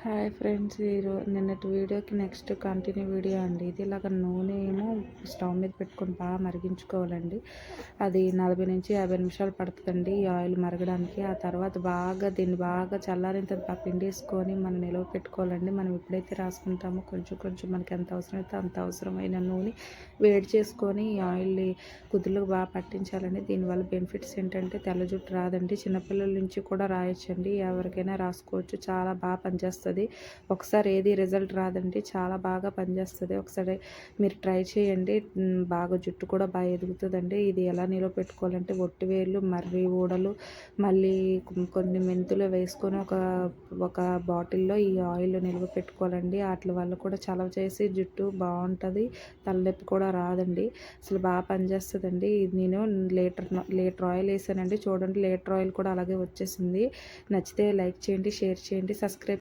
Hi friends, నిన్నటి వీడియోకి next continue video అండి. ఇది ఇలాగ నూనె ఏమో స్టవ్ మీద పెట్టుకొని బాగా మరిగించుకోవాలండి. అది 40 నుంచి 50 నిమిషాలు పడుతుందండి ఈ ఆయిల్ మరగడానికి. ఆ తర్వాత దీన్ని బాగా చల్లారిన తర్వాత పిండేసుకొని మనం నిలవ పెట్టుకోవాలండి. మనం ఎప్పుడైతే రాసుకుంటామో కొంచెం కొంచెం మనకి ఎంత అవసరమైతే అంత అవసరమైన నూనె వేడి చేసుకొని ఈ ఆయిల్ని కుదులకు బాగా పట్టించాలండి. దీనివల్ల బెనిఫిట్స్ ఏంటంటే తెల్ల జుట్టు రాదండి. చిన్నపిల్లల నుంచి కూడా రాయొచ్చండి, ఎవరికైనా రాసుకోవచ్చు. చాలా బాగా పనిచేస్తుంది. ఒకసారి ఏది రిజల్ట్ రాదండి, చాలా బాగా పనిచేస్తుంది. ఒకసారి మీరు ట్రై చేయండి. బాగా జుట్టు కూడా బాగా ఎదుగుతుందండి. ఇది ఎలా నిలవ పెట్టుకోవాలంటే ఒట్టి వేళ్ళు, మర్రి ఊడలు, మళ్ళీ కొన్ని మెంతులు వేసుకొని ఒక బాటిల్లో ఈ ఆయిల్ నిల్వ పెట్టుకోవాలండి. వాటి వల్ల కూడా చలవ చేసి జుట్టు బాగుంటుంది, తలనొప్పి కూడా రాదండి. అసలు బాగా పనిచేస్తుందండి. నేను లీటర్ ఆయిల్ వేసానండి. చూడండి, లీటర్ ఆయిల్ కూడా అలాగే వచ్చేసింది. నచ్చితే లైక్ చేయండి, షేర్ చేయండి, సబ్స్క్రైబ్